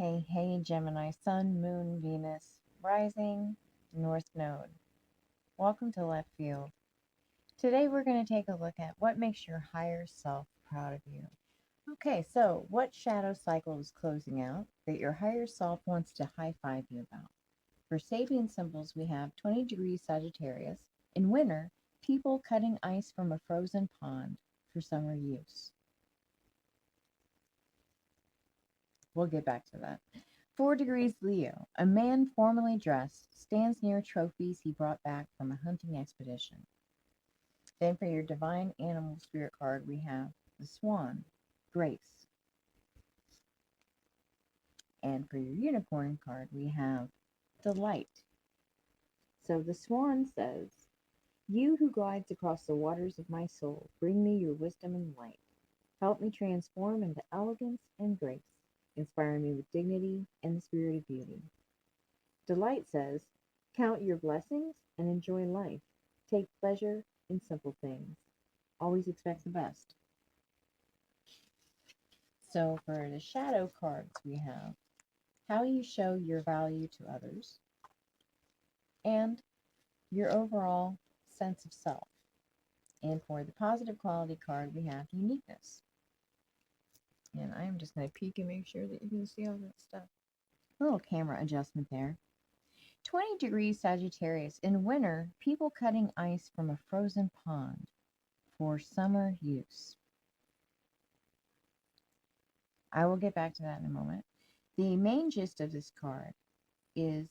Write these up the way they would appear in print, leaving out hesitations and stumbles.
Hey, Gemini, Sun, Moon, Venus, Rising, North Node. Welcome to Left Field. Today we're going to take a look at what makes your higher self proud of you. Okay, so what shadow cycle is closing out that your higher self wants to high five you about? For Sabian symbols, we have 20 degrees Sagittarius. In winter, people cutting ice from a frozen pond for summer use. We'll get back to that. 4 degrees Leo. A man formally dressed stands near trophies he brought back from a hunting expedition. Then for your divine animal spirit card, we have the swan, grace. And for your unicorn card, we have delight. So the swan says, "You who glides across the waters of my soul, bring me your wisdom and light. Help me transform into elegance and grace. Inspire me with dignity and the spirit of beauty." Delight says, "Count your blessings and enjoy life. Take pleasure in simple things. Always expect the best." So for the shadow cards, we have how you show your value to others and your overall sense of self. And for the positive quality card, we have uniqueness. And I'm just going to peek and make sure that you can see all that stuff. A little camera adjustment there. 20 degrees Sagittarius. In winter, people cutting ice from a frozen pond for summer use. I will get back to that in a moment. The main gist of this card is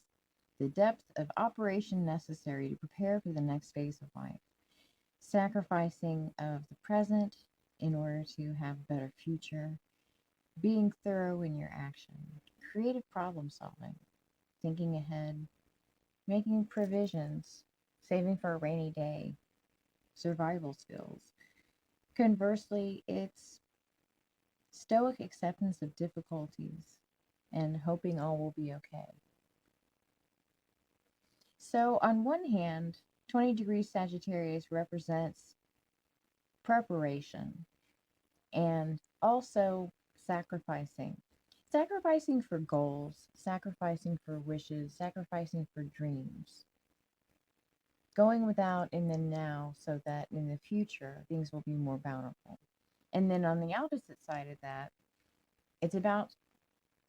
the depth of operation necessary to prepare for the next phase of life, sacrificing of the present in order to have a better future, being thorough in your action, creative problem solving, thinking ahead, making provisions, saving for a rainy day, survival skills. Conversely, it's stoic acceptance of difficulties and hoping all will be okay. So, on one hand, 20 degrees Sagittarius represents preparation and also sacrificing. Sacrificing for goals, sacrificing for wishes, sacrificing for dreams. Going without in the now so that in the future things will be more bountiful. And then on the opposite side of that, it's about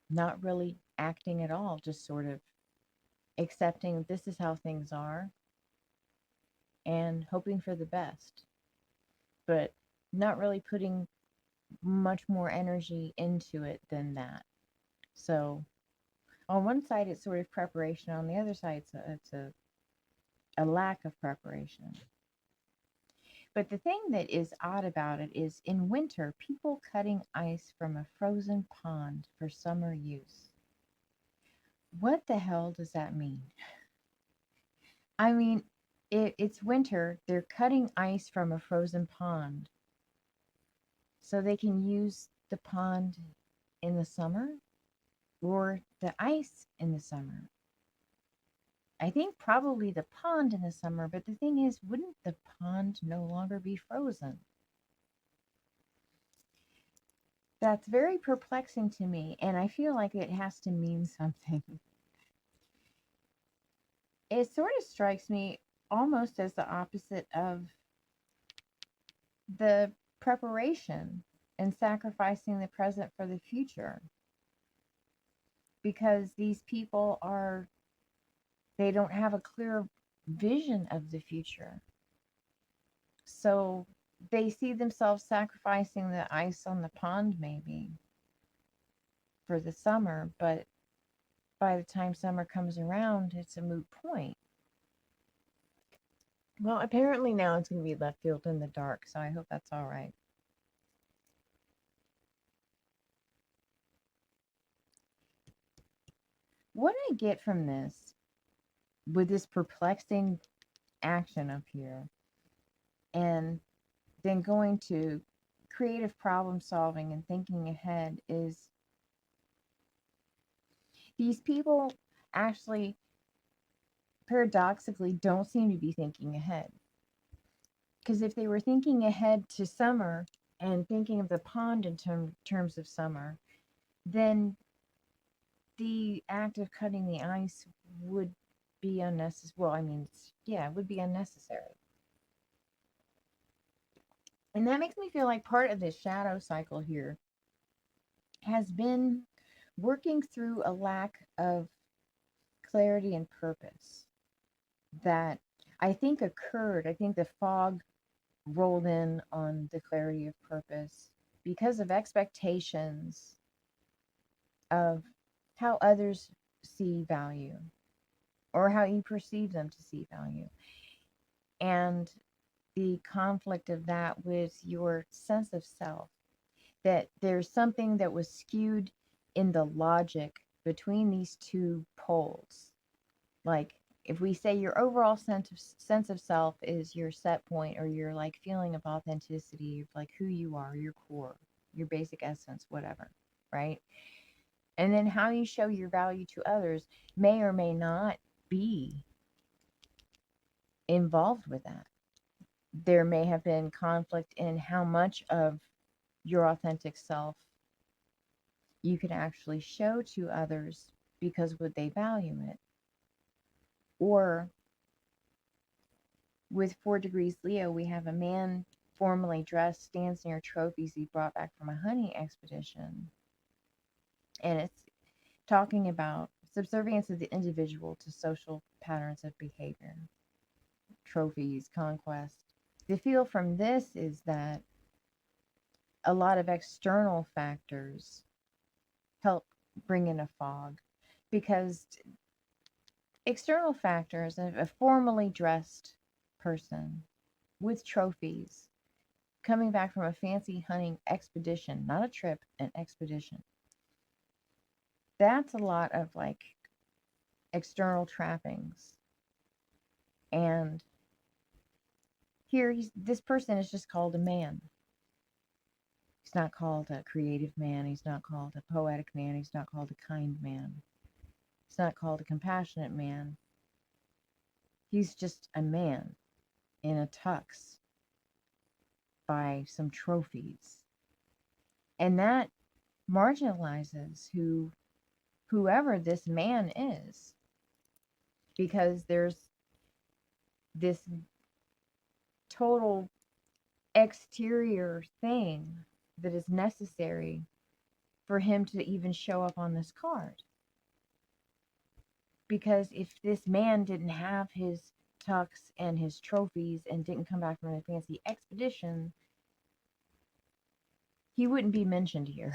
not really acting at all, just sort of accepting this is how things are and hoping for the best, but not really putting much more energy into it than that. So on one side, it's sort of preparation. On the other side, it's a lack of preparation. But the thing that is odd about it is in winter, people cutting ice from a frozen pond for summer use. What the hell does that mean? I mean, it's winter, they're cutting ice from a frozen pond so they can use the pond in the summer or the ice in the summer. I think probably the pond in the summer, but the thing is, wouldn't the pond no longer be frozen? That's very perplexing to me, and I feel like it has to mean something. It sort of strikes me almost as the opposite of the preparation and sacrificing the present for the future. Because these people they don't have a clear vision of the future. So they see themselves sacrificing the ice on the pond maybe for the summer, but by the time summer comes around, it's a moot point. Well, apparently now it's going to be left field in the dark, so I hope that's all right. What I get from this, with this perplexing action up here, and then going to creative problem solving and thinking ahead, is these people actually paradoxically don't seem to be thinking ahead. Because if they were thinking ahead to summer and thinking of the pond in terms of summer, then the act of cutting the ice would be unnecessary. Well, I mean, yeah, it would be unnecessary. And that makes me feel like part of this shadow cycle here has been working through a lack of clarity and purpose that I think occurred. I think the fog rolled in on the clarity of purpose because of expectations of how others see value or how you perceive them to see value. And the conflict of that with your sense of self, that there's something that was skewed in the logic between these two poles. Like, if we say your overall sense of self is your set point, or your like feeling of authenticity, of like who you are, your core, your basic essence, whatever, right? And then how you show your value to others may or may not be involved with that. There may have been conflict in how much of your authentic self you can actually show to others because would they value it? Or with 4 degrees Leo, we have a man formally dressed stands near trophies he brought back from a hunting expedition. And it's talking about subservience of the individual to social patterns of behavior, trophies, conquest. The feel from this is that a lot of external factors help bring in a fog, because external factors of a formally dressed person with trophies coming back from a fancy hunting expedition, not a trip, an expedition. That's a lot of like external trappings. And here, this person is just called a man. He's not called a creative man. He's not called a poetic man. He's not called a kind man. He's not called a compassionate man. He's just a man in a tux by some trophies. And that marginalizes whoever this man is, because there's this total exterior thing that is necessary for him to even show up on this card. Because if this man didn't have his tux and his trophies and didn't come back from a fancy expedition, he wouldn't be mentioned here.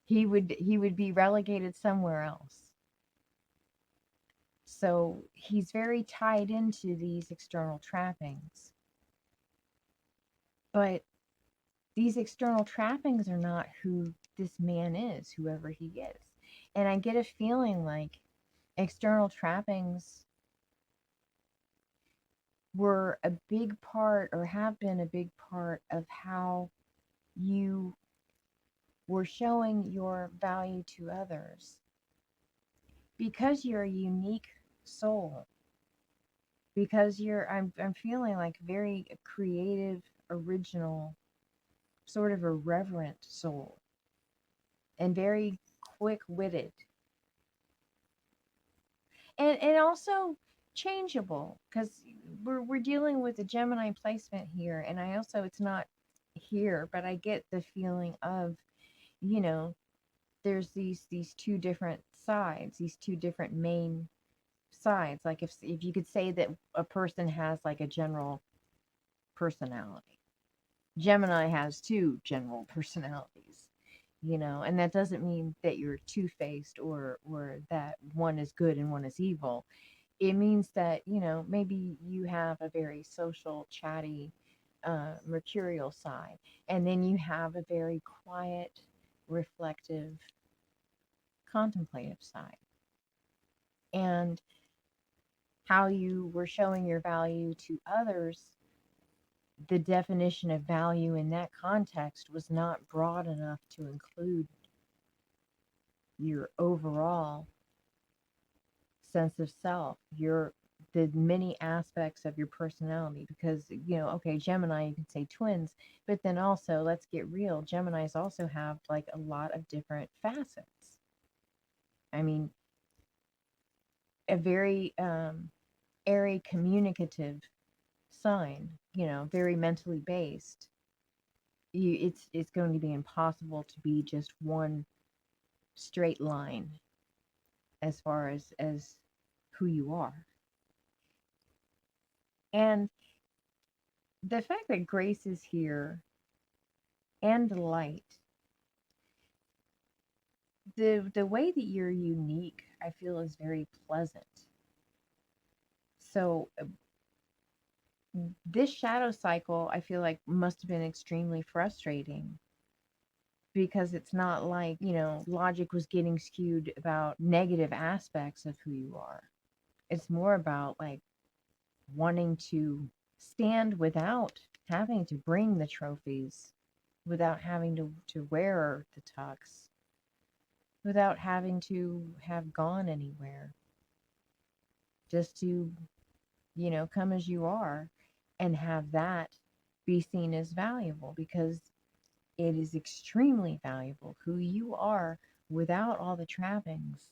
he would be relegated somewhere else. So he's very tied into these external trappings. But these external trappings are not who this man is, whoever he is. And I get a feeling like external trappings were a big part, or have been a big part, of how you were showing your value to others. Because you're a unique soul. Because I'm feeling like very creative, original, sort of irreverent soul. And very quick-witted. And also changeable, because we're dealing with a Gemini placement here, and I also, it's not here, but I get the feeling of, you know, there's these two different sides, these two different main sides. Like if you could say that a person has like a general personality, Gemini has two general personalities, and that doesn't mean that you're two-faced, or that one is good and one is evil. It means that, maybe you have a very social, chatty, mercurial side, and then you have a very quiet, reflective, contemplative side. And how you were showing your value to others, the definition of value in that context was not broad enough to include your overall sense of self, the many aspects of your personality. Because, okay, Gemini, you can say twins, but then also, let's get real, Geminis also have like a lot of different facets. I mean, a very airy, communicative sign, very mentally based. It's going to be impossible to be just one straight line as far as who you are. And the fact that grace is here and light, the way that you're unique, I feel, is very pleasant. So this shadow cycle, I feel like, must have been extremely frustrating, because it's not like, logic was getting skewed about negative aspects of who you are. It's more about like wanting to stand without having to bring the trophies, without having to wear the tux, without having to have gone anywhere. Just to, come as you are and have that be seen as valuable, because it is extremely valuable who you are without all the trappings.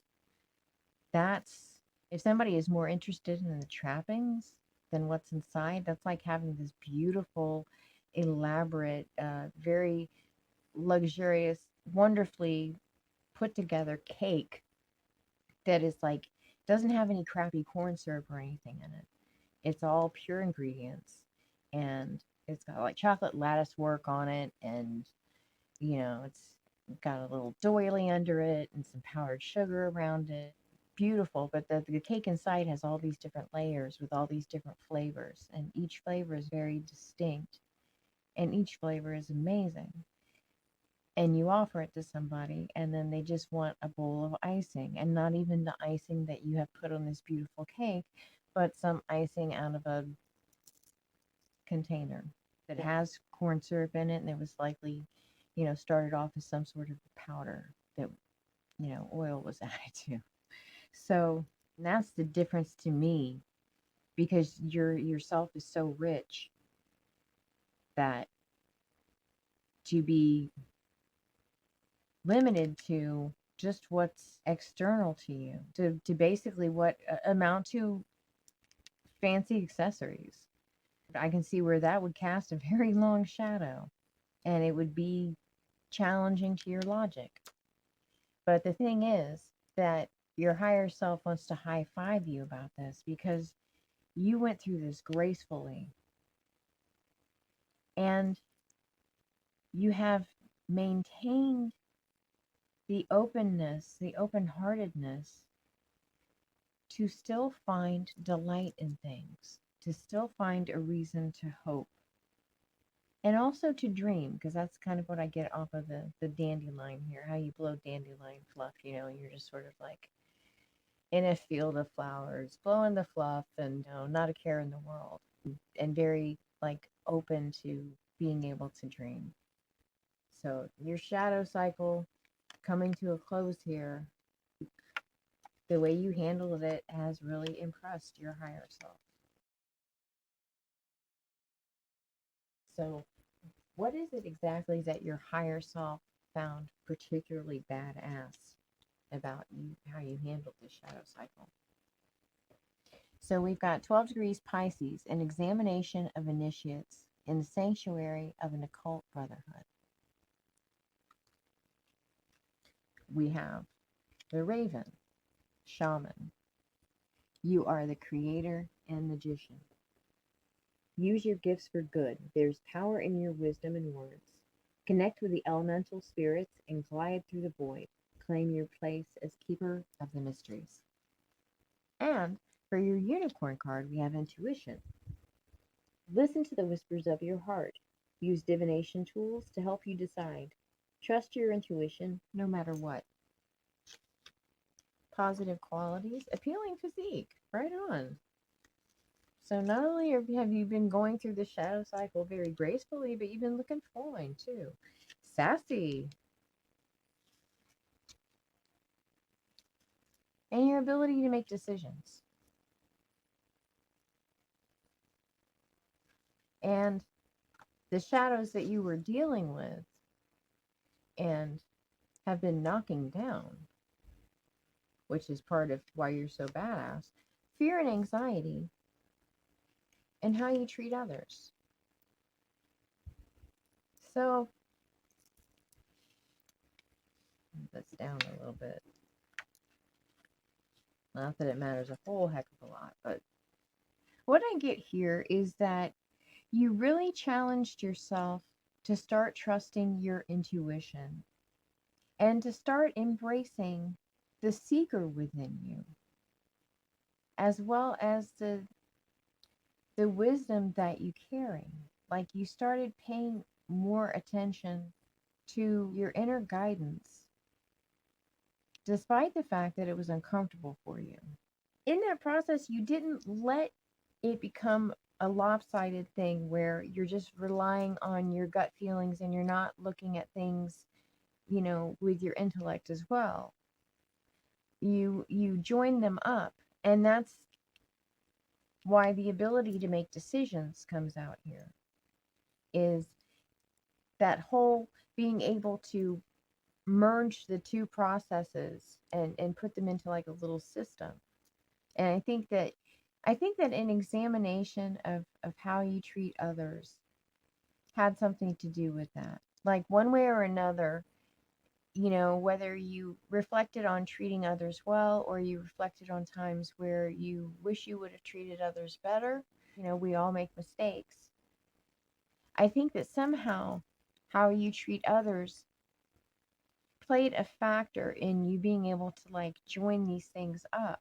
That's, if somebody is more interested in the trappings than what's inside, that's like having this beautiful, elaborate, very luxurious, wonderfully put together cake that is like, doesn't have any crappy corn syrup or anything in it. It's all pure ingredients, and it's got like chocolate lattice work on it, and it's got a little doily under it and some powdered sugar around it. Beautiful, but the cake inside has all these different layers with all these different flavors, and each flavor is very distinct, and each flavor is amazing. And you offer it to somebody, and then they just want a bowl of icing, and not even the icing that you have put on this beautiful cake, but some icing out of a container that has corn syrup in it, and it was likely, started off as some sort of powder that, oil was added to. So that's the difference to me, because yourself is so rich that to be limited to just what's external to you, to basically what amount to fancy accessories, I can see where that would cast a very long shadow, and it would be challenging to your logic. But the thing is that your higher self wants to high five you about this, because you went through this gracefully, and you have maintained the openness, the open-heartedness, to still find delight in things, to still find a reason to hope, and also to dream, because that's kind of what I get off of the dandelion here, how you blow dandelion fluff, you're just sort of like in a field of flowers, blowing the fluff, and not a care in the world, and very like open to being able to dream. So your shadow cycle coming to a close here, the way you handled it has really impressed your higher self. So what is it exactly that your higher self found particularly badass about you, how you handled the shadow cycle? So we've got 12 degrees Pisces, an examination of initiates in the sanctuary of an occult brotherhood. We have the Raven, shaman. You are the creator and magician. Use your gifts for good. There's power in your wisdom and words. Connect with the elemental spirits and glide through the void. Claim your place as keeper of the mysteries. And for your unicorn card, we have intuition. Listen to the whispers of your heart. Use divination tools to help you decide. Trust your intuition no matter what. Positive qualities, appealing physique, right on. So not only have you been going through the shadow cycle very gracefully, but you've been looking fine too. Sassy. And your ability to make decisions. And the shadows that you were dealing with and have been knocking down which is part of why you're so badass. Fear and anxiety, and how you treat others. So, that's down a little bit. Not that it matters a whole heck of a lot, but what I get here is that you really challenged yourself to start trusting your intuition and to start embracing the seeker within you, as well as the wisdom that you carry. Like you started paying more attention to your inner guidance, despite the fact that it was uncomfortable for you. In that process, you didn't let it become a lopsided thing where you're just relying on your gut feelings and you're not looking at things, with your intellect as well. You join them up, and that's why the ability to make decisions comes out here, is that whole being able to merge the two processes and put them into like a little system. And I think that an examination of how you treat others had something to do with that. Like one way or another, whether you reflected on treating others well or you reflected on times where you wish you would have treated others better, we all make mistakes. I think that somehow how you treat others played a factor in you being able to like join these things up.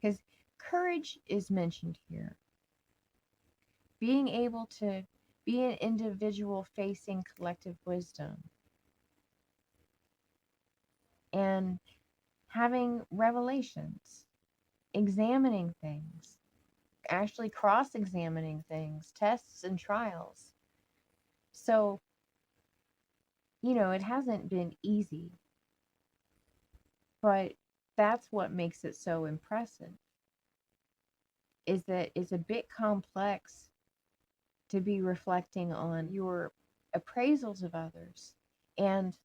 Because courage is mentioned here. Being able to be an individual facing collective wisdom and having revelations, examining things, actually cross-examining things, tests and trials. So, it hasn't been easy, but that's what makes it so impressive, is that it's a bit complex to be reflecting on your appraisals of others and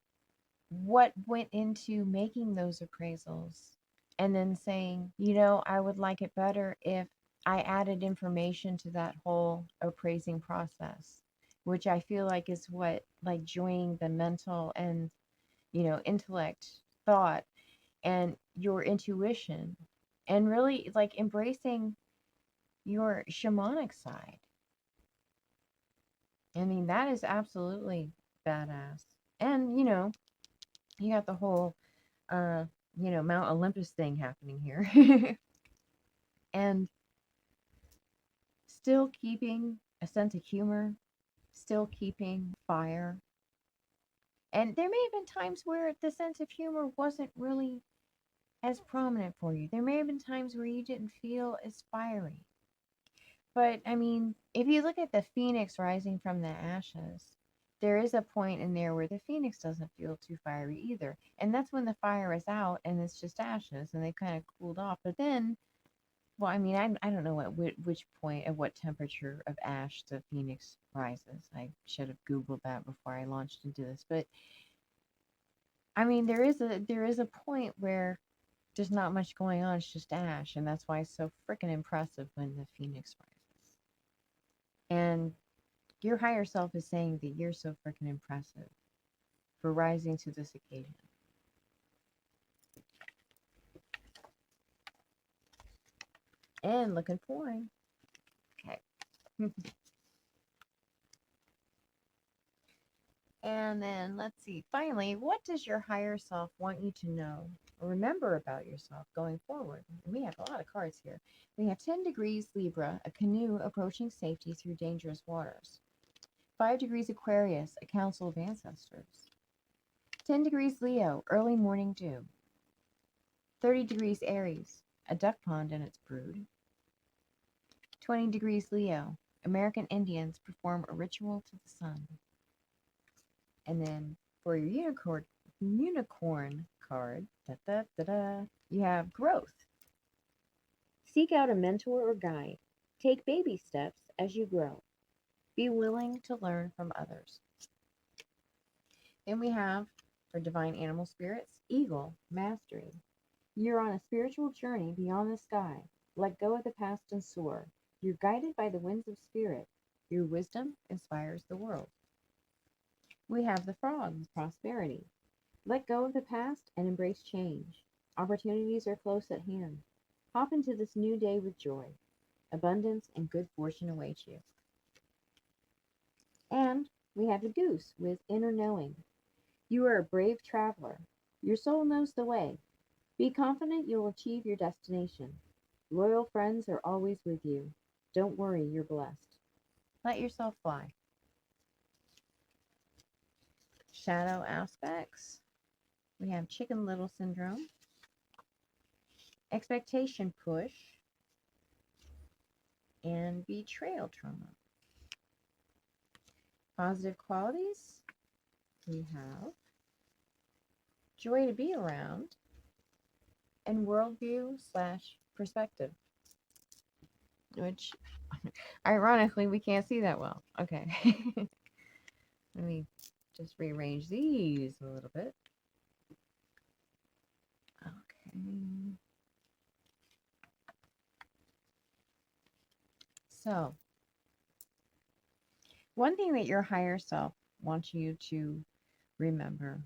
what went into making those appraisals, and then saying, I would like it better if I added information to that whole appraising process, which I feel like is what, like, joining the mental and, intellect, thought, and your intuition, and really like embracing your shamanic side. I mean, that is absolutely badass. And, you got the whole, Mount Olympus thing happening here. And still keeping a sense of humor, still keeping fire. And there may have been times where the sense of humor wasn't really as prominent for you. There may have been times where you didn't feel as fiery. But, I mean, if you look at the phoenix rising from the ashes, there is a point in there where the phoenix doesn't feel too fiery either. And that's when the fire is out and it's just ashes and they kind of cooled off. But then, well, I mean, I don't know at which point, at what temperature of ash the phoenix rises. I should have Googled that before I launched into this. But, I mean, there is a point where there's not much going on. It's just ash. And that's why it's so freaking impressive when the phoenix rises. And your higher self is saying that you're so freaking impressive for rising to this occasion. And looking forward. Okay. And then let's see. Finally, what does your higher self want you to know or remember about yourself going forward? And we have a lot of cards here. We have 10 degrees Libra, a canoe approaching safety through dangerous waters. 5 degrees Aquarius, a council of ancestors. 10 degrees Leo, early morning dew. 30 degrees Aries, a duck pond and its brood. 20 degrees Leo, American Indians perform a ritual to the sun. And then for your unicorn card, you have growth. Seek out a mentor or guide. Take baby steps as you grow. Be willing to learn from others. Then we have For divine animal spirits, eagle, mastery. You're on a spiritual journey beyond the sky. Let go of the past and soar. You're guided by the winds of spirit. Your wisdom inspires the world. We have the frog, prosperity. Let go of the past and embrace change. Opportunities are close at hand. Hop into this new day with joy. Abundance and good fortune await you. And we have the goose with inner knowing. You are a brave traveler. Your soul knows the way. Be confident you'll achieve your destination. Loyal friends are always with you. Don't worry, you're blessed. Let yourself fly. Shadow aspects. We have Chicken Little syndrome, expectation push, and betrayal trauma. Positive qualities. We have joy to be around and worldview / perspective, which ironically we can't see that well. Okay. Let me just rearrange these a little bit. Okay. So, one thing that your higher self wants you to remember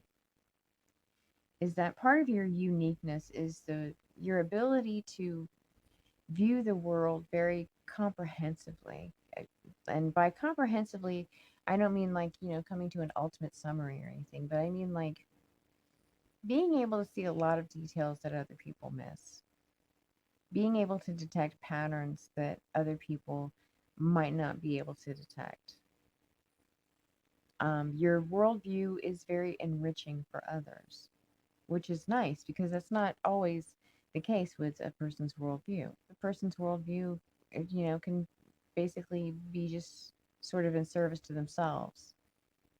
is that part of your uniqueness is your ability to view the world very comprehensively. And by comprehensively, I don't mean like, coming to an ultimate summary or anything, but I mean like being able to see a lot of details that other people miss. Being able to detect patterns that other people might not be able to detect. Your worldview is very enriching for others, which is nice because that's not always the case with a person's worldview. A person's worldview, can basically be just sort of in service to themselves,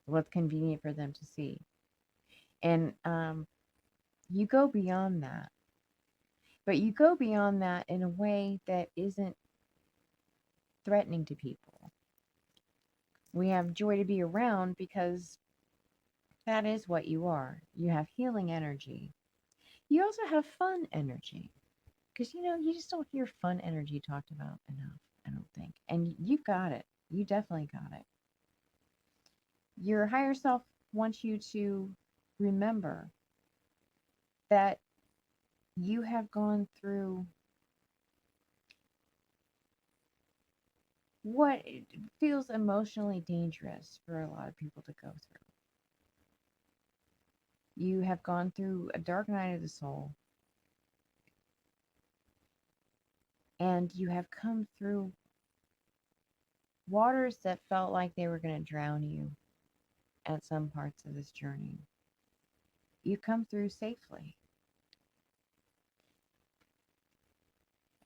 what's convenient for them to see. And you go beyond that. But you go beyond that in a way that isn't threatening to people. We have joy to be around because that is what you are. You have healing energy. You also have fun energy. Because, you just don't hear fun energy talked about enough, I don't think. And you've got it. You definitely got it. Your higher self wants you to remember that you have gone through what feels emotionally dangerous for a lot of people to go through. You have gone through a dark night of the soul, and you have come through waters that felt like they were going to drown you at some parts of this journey. You come through safely.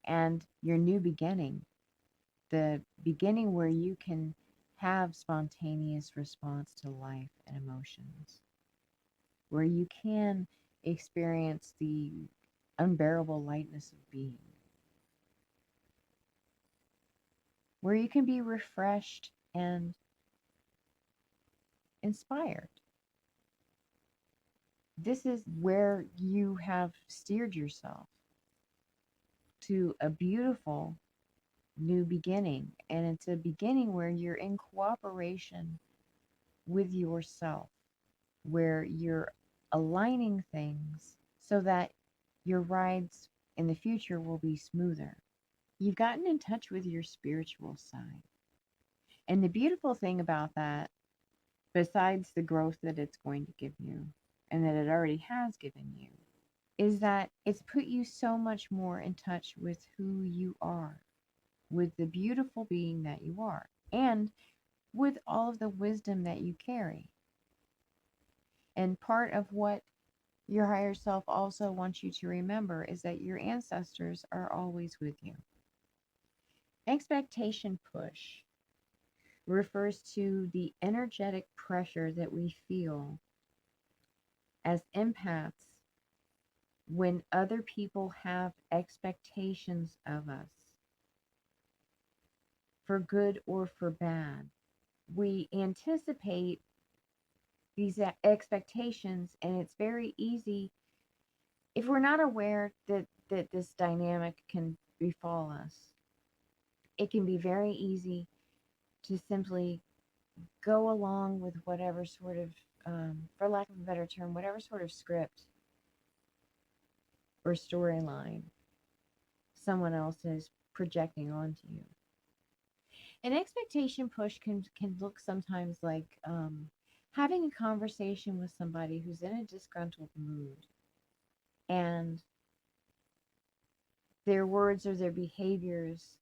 And your new beginning, the beginning where you can have spontaneous response to life and emotions, where you can experience the unbearable lightness of being, where you can be refreshed and inspired. This is where you have steered yourself to a beautiful new beginning. And it's a beginning where you're in cooperation with yourself, where you're aligning things so that your rides in the future will be smoother. You've gotten in touch with your spiritual side. And the beautiful thing about that, besides the growth that it's going to give you and that it already has given you, is that it's put you so much more in touch with who you are, with the beautiful being that you are, and with all of the wisdom that you carry. And part of what your higher self also wants you to remember is that your ancestors are always with you. Expectation push refers to the energetic pressure that we feel as empaths when other people have expectations of us, for good or for bad. We anticipate these expectations, and it's very easy if we're not aware that this dynamic can befall us. It can be very easy to simply go along with whatever sort of, for lack of a better term, whatever sort of script or storyline someone else is projecting onto you. An expectation push can look sometimes like having a conversation with somebody who's in a disgruntled mood, and their words or their behaviors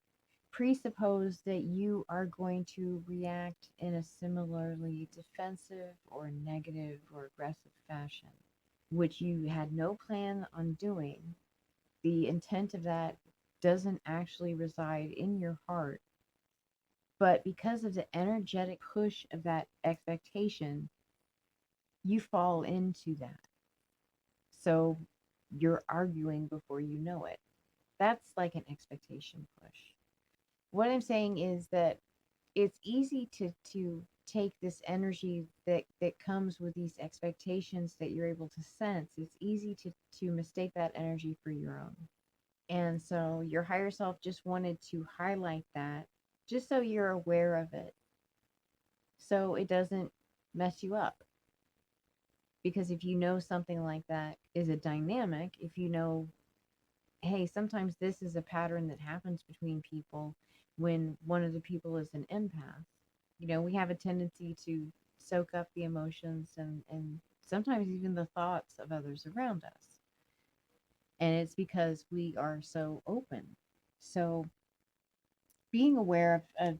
presuppose that you are going to react in a similarly defensive or negative or aggressive fashion, which you had no plan on doing. The intent of that doesn't actually reside in your heart, but because of the energetic push of that expectation, you fall into that. So you're arguing before you know it. That's like an expectation push. What I'm saying is that it's easy to take this energy that comes with these expectations that you're able to sense. It's easy to mistake that energy for your own. And so your higher self just wanted to highlight that just so you're aware of it, so it doesn't mess you up. Because if you know something like that is a dynamic, if you know, hey, sometimes this is a pattern that happens between people when one of the people is an empath. You know, we have a tendency to soak up the emotions and sometimes even the thoughts of others around us. And it's because we are so open. So being aware of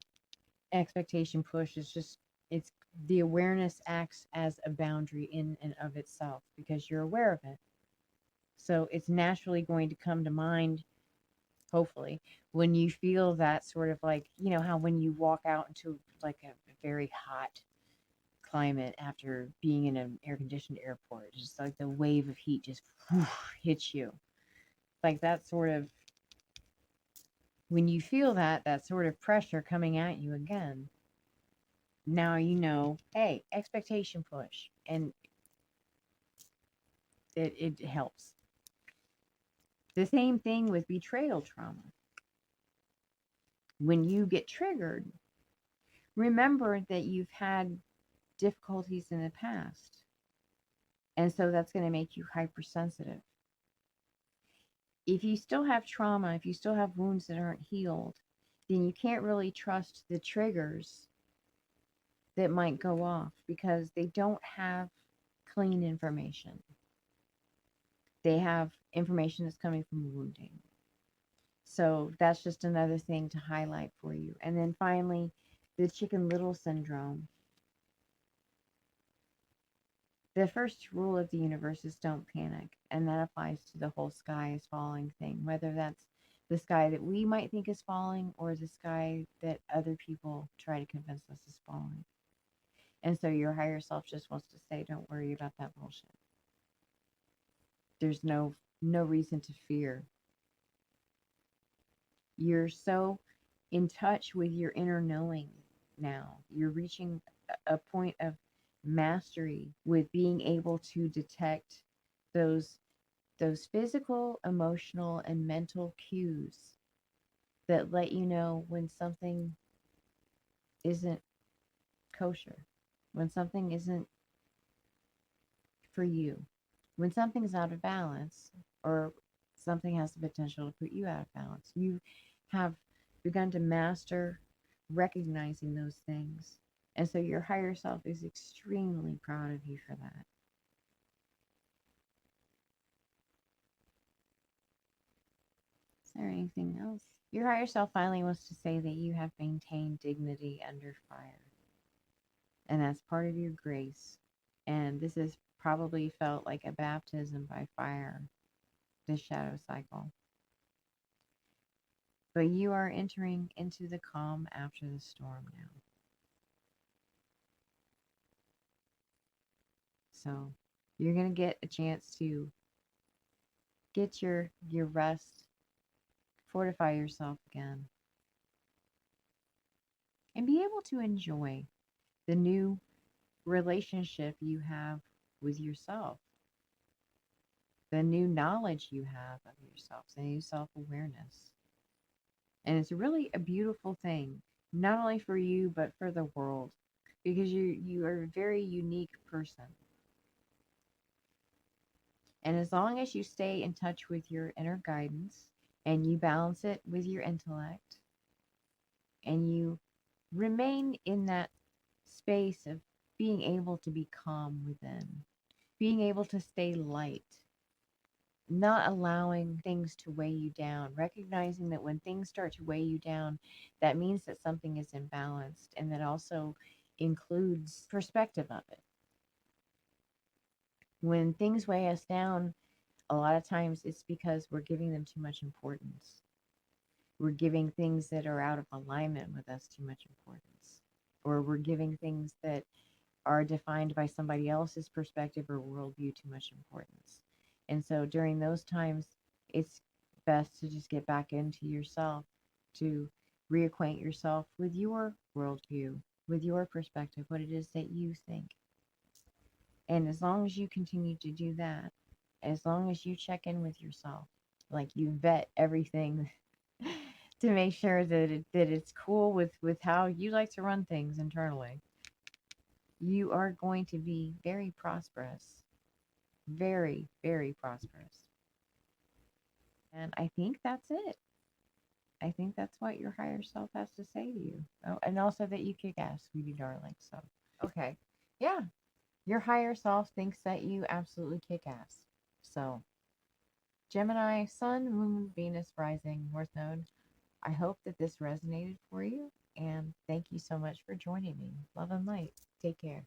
expectation push is just, it's the awareness acts as a boundary in and of itself because you're aware of it. So it's naturally going to come to mind, hopefully, when you feel that sort of like, you know, how when you walk out into like a very hot climate after being in an air conditioned airport, just like the wave of heat just hits you. Like that sort of, when you feel that sort of pressure coming at you again, now you know, hey, expectation push, and it helps. The same thing with betrayal trauma. When you get triggered, remember that you've had difficulties in the past. And so that's going to make you hypersensitive. If you still have trauma, if you still have wounds that aren't healed, then you can't really trust the triggers that might go off because they don't have clean information. They have information that's coming from wounding. So that's just another thing to highlight for you. And then finally, the Chicken Little syndrome. The first rule of the universe is don't panic, and that applies to the whole sky is falling thing, whether that's the sky that we might think is falling or the sky that other people try to convince us is falling. And so your higher self just wants to say, don't worry about that bullshit. There's no reason to fear. You're so in touch with your inner knowing now. You're reaching a point of mastery with being able to detect those physical, emotional, and mental cues that let you know when something isn't kosher, when something isn't for you, when something's out of balance, or something has the potential to put you out of balance. You have begun to master recognizing those things. And so your higher self is extremely proud of you for that. Is there anything else? Your higher self finally wants to say that you have maintained dignity under fire. And that's part of your grace. And this has probably felt like a baptism by fire, this shadow cycle. But you are entering into the calm after the storm now. So you're going to get a chance to get your rest, fortify yourself again, and be able to enjoy the new relationship you have with yourself, the new knowledge you have of yourself, the new self awareness. And it's really a beautiful thing, not only for you, but for the world, because you are a very unique person. And as long as you stay in touch with your inner guidance and you balance it with your intellect and you remain in that space of being able to be calm within, being able to stay light, not allowing things to weigh you down, recognizing that when things start to weigh you down, that means that something is imbalanced, and that also includes perspective of it. When things weigh us down, a lot of times it's because we're giving them too much importance. We're giving things that are out of alignment with us too much importance, or we're giving things that are defined by somebody else's perspective or worldview too much importance. And so during those times, it's best to just get back into yourself, to reacquaint yourself with your worldview, with your perspective, what it is that you think. And as long as you continue to do that, as long as you check in with yourself, like you vet everything to make sure that it's cool with how you like to run things internally, you are going to be very prosperous. Very, very prosperous. And I think that's it. I think that's what your higher self has to say to you. Oh, and also that you kick ass, sweetie darling. So, okay. Yeah. Your higher self thinks that you absolutely kick ass. So, Gemini, Sun, Moon, Venus, Rising, North Node. I hope that this resonated for you. And thank you so much for joining me. Love and light. Take care.